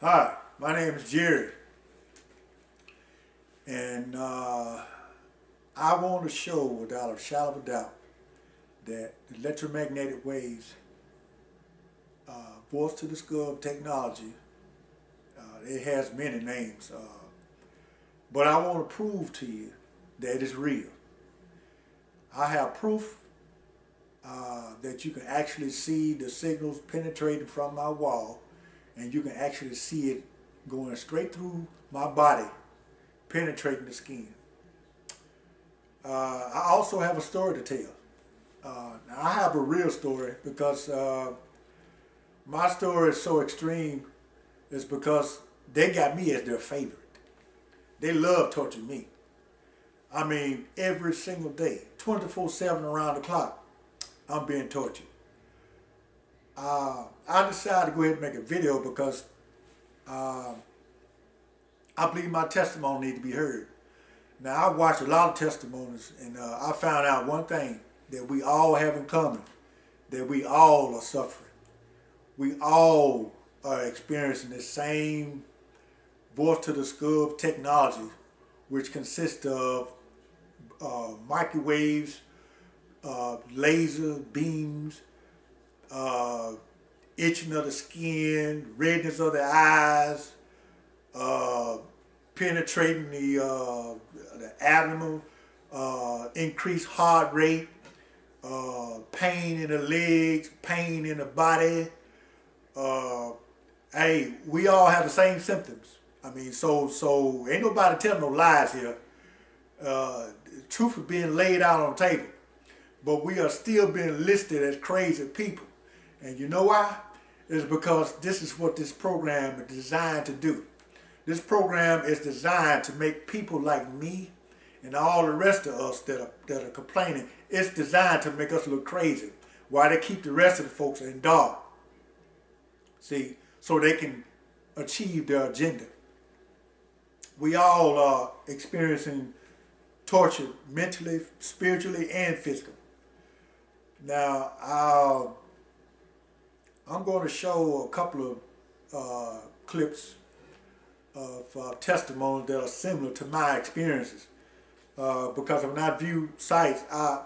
Hi, my name is Jerry, and I want to show without a shadow of a doubt that electromagnetic waves, voice to the skull technology, it has many names, but I want to prove to you that it's real. I have proof that you can actually see the signals penetrating from my wall, and you can actually see it going straight through my body, penetrating the skin. I also have a story to tell. Now I have a real story because my story is so extreme. It's because they got me as their favorite. They love torturing me. I mean, every single day, 24/7 around the clock, I'm being tortured. I decided to go ahead and make a video because uh, I believe my testimony needs to be heard. Now, I watched a lot of testimonies, and I found out one thing that we all have in common, that we all are suffering. We all are experiencing the same voice to the skull technology, which consists of microwaves, laser beams, uh, itching of the skin, redness of the eyes, uh, penetrating the abdomen, increased heart rate, pain in the legs, pain in the body. Uh, hey, we all have the same symptoms. I mean, so ain't nobody telling no lies here. The truth is being laid out on the table, but we are still being listed as crazy people. And you know why? It's because this is what this program is designed to do. This program is designed to make people like me and all the rest of us that are complaining. It's designed to make us look crazy while they keep the rest of the folks in dark. See, so they can achieve their agenda. We all are experiencing torture mentally, spiritually, and physically. Now, I'm going to show a couple of clips of testimonies that are similar to my experiences. Because when I view sites, I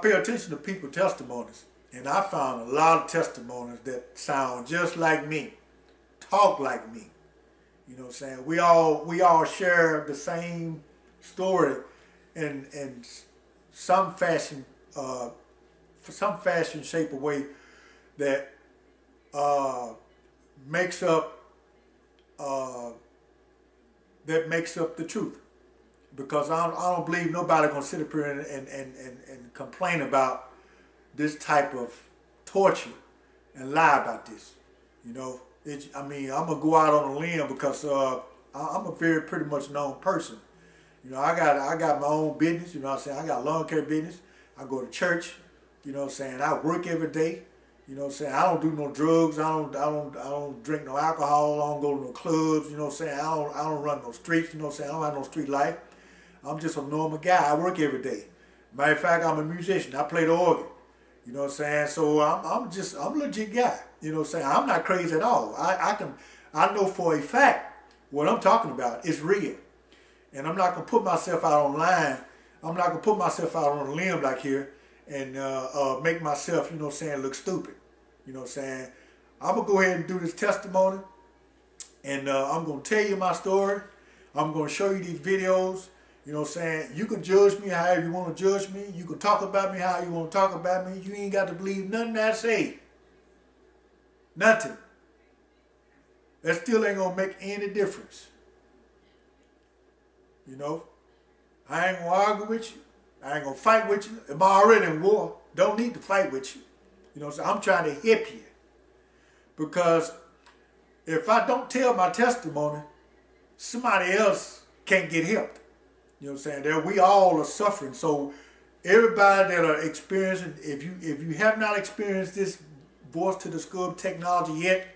pay attention to people's testimonies. And I found a lot of testimonies that sound just like me, talk like me. You know what I'm saying? We all share the same story in some fashion, for some fashion, shape, or way that uh, makes up uh, makes up the truth. Because I don't believe nobody gonna sit up here and complain about this type of torture and lie about this. You know, I mean, I'm gonna go out on a limb because I'm a very pretty much known person. You know, I got my own business. You know what I'm saying? I got lawn care business. I go to church. You know what I'm saying? I work every day. You know what I'm saying? I don't do no drugs. I don't drink no alcohol. I don't go to no clubs. You know what I'm saying? I don't run no streets. You know what I'm saying? I don't have no street life. I'm just a normal guy. I work every day. Matter of fact, I'm a musician. I play the organ. You know what I'm saying? So I'm a legit guy. You know what I'm saying? I'm not crazy at all. I know for a fact what I'm talking about is real. And I'm not gonna put myself out online. I'm not gonna put myself out on a limb like here and make myself, you know what I'm saying, look stupid. You know what I'm saying? I'm gonna go ahead and do this testimony, and I'm gonna tell you my story. I'm gonna show you these videos. You know what I'm saying? You can judge me however you want to judge me. You can talk about me how you want to talk about me. You ain't got to believe nothing I say. Nothing. That still ain't gonna make any difference. You know? I ain't gonna argue with you. I ain't gonna fight with you. I'm already in war. Don't need to fight with you. You know what I'm saying? I'm trying to help you. Because if I don't tell my testimony, somebody else can't get helped. You know what I'm saying? That we all are suffering. So everybody that are experiencing, if you have not experienced this voice to the skull technology yet,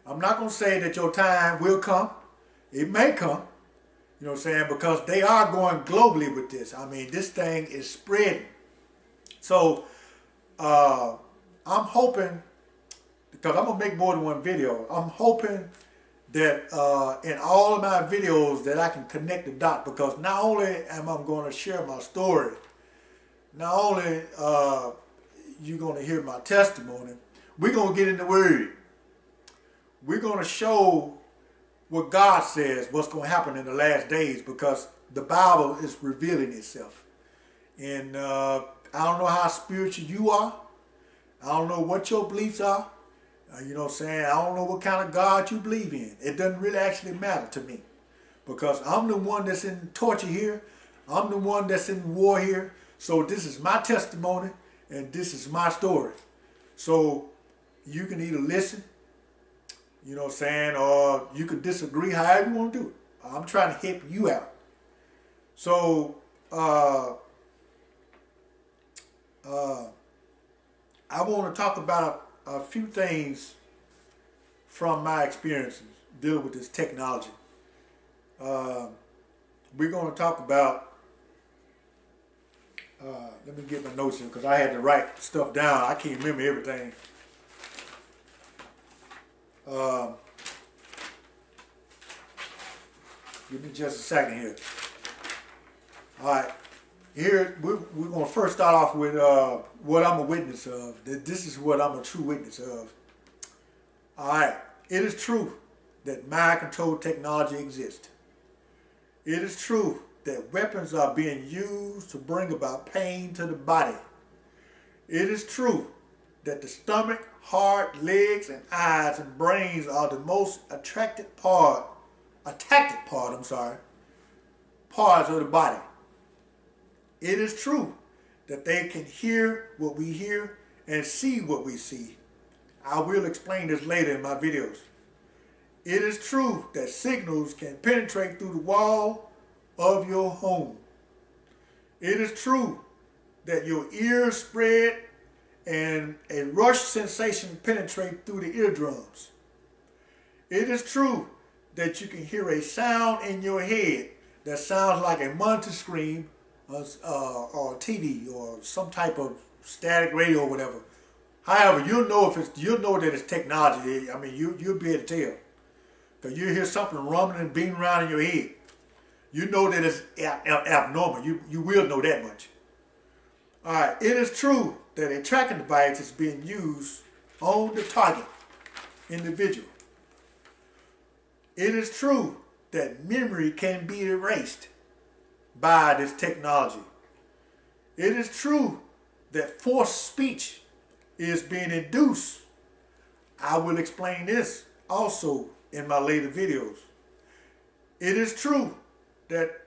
I'm not gonna say that your time will come. It may come. You know what I'm saying? Because they are going globally with this. I mean, this thing is spreading. So I'm hoping because I'm going to make more than one video. I'm hoping that in all of my videos that I can connect the dot, because not only am I going to share my story, not only you're going to hear my testimony, we're going to get in the Word. We're going to show what God says, what's going to happen in the last days, because the Bible is revealing itself. And I don't know how spiritual you are. I don't know what your beliefs are. You know what I'm saying? I don't know what kind of God you believe in. It doesn't really actually matter to me, because I'm the one that's in torture here. I'm the one that's in war here. So this is my testimony and this is my story. So you can either listen, you know what I'm saying, or you can disagree, however you want to do it. I'm trying to help you out. So I want to talk about a few things from my experiences dealing with this technology. We're going to talk about, let me get my notes in, because I had to write stuff down. I can't remember everything. Give me just a second here. All right. Here, we're going to first start off with what I'm a witness of. This is what I'm a true witness of. All right. It is true that mind control technology exists. It is true that weapons are being used to bring about pain to the body. It is true that the stomach, heart, legs, and eyes and brains are the most attacked parts of the body. It is true that they can hear what we hear and see what we see. I will explain this later in my videos. It is true that signals can penetrate through the wall of your home. It is true that your ears spread and a rush sensation penetrate through the eardrums. It is true that you can hear a sound in your head that sounds like a monitor screen or TV or some type of static radio or whatever. However, you'll know that it's technology. I mean, you'll be able to tell, because you hear something rumbling and beating around in your head. You know that it's abnormal. You will know that much. All right. It is true that a tracking device is being used on the target individual. It is true that memory can be erased by this technology. It is true that forced speech is being induced. I will explain this also in my later videos. It is true that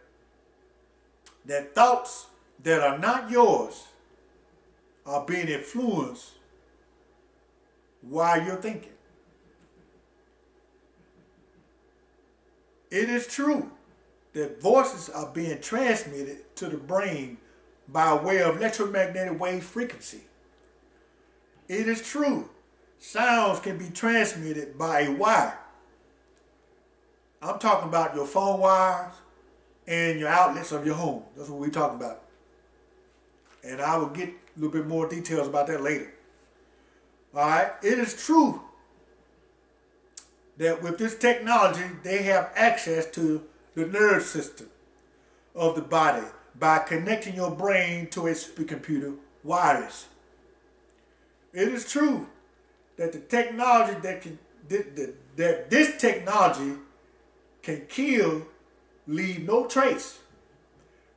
thoughts that are not yours are being influenced while you're thinking. It is true that voices are being transmitted to the brain by way of electromagnetic wave frequency. It is true sounds can be transmitted by a wire. I'm talking about your phone wires and your outlets of your home. That's what we're talking about. And I will get a little bit more details about that later. All right. It is true that with this technology, they have access to the nerve system of the body by connecting your brain to a supercomputer wireless. It is true that the technology that this technology can kill, leave no trace,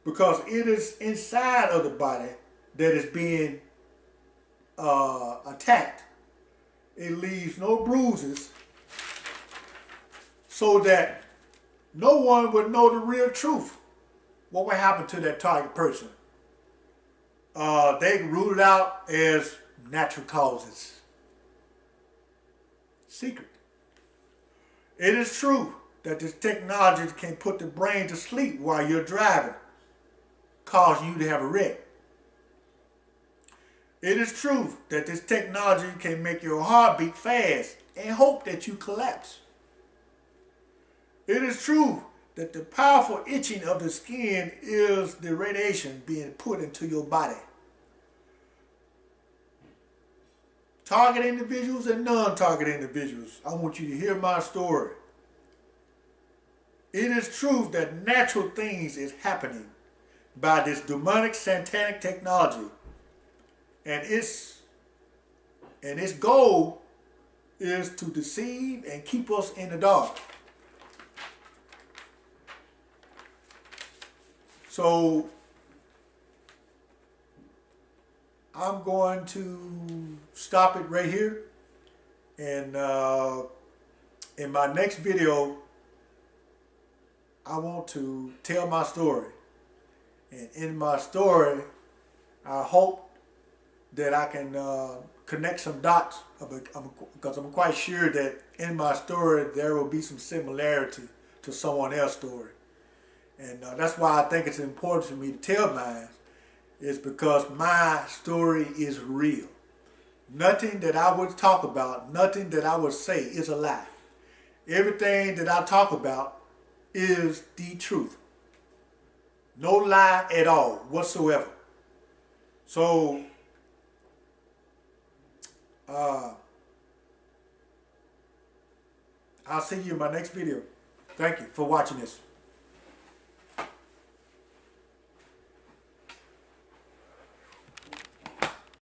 because it is inside of the body that is being attacked. It leaves no bruises, so that no one would know the real truth. What would happen to that target person? They rule it out as natural causes. Secret. It is true that this technology can put the brain to sleep while you're driving, causing you to have a wreck. It is true that this technology can make your heart beat fast and hope that you collapse. It is true that the powerful itching of the skin is the radiation being put into your body target individuals and non-target individuals, I want you to hear my story. It is true that natural things is happening by this demonic satanic technology, and its goal is to deceive and keep us in the dark. So I'm going to stop it right here, and in my next video I want to tell my story, and in my story I hope that I can connect some dots, because I'm quite sure that in my story there will be some similarity to someone else's story. And that's why I think it's important for me to tell mine, is because my story is real. Nothing that I would talk about, nothing that I would say is a lie. Everything that I talk about is the truth. No lie at all whatsoever. So I'll see you in my next video. Thank you for watching this.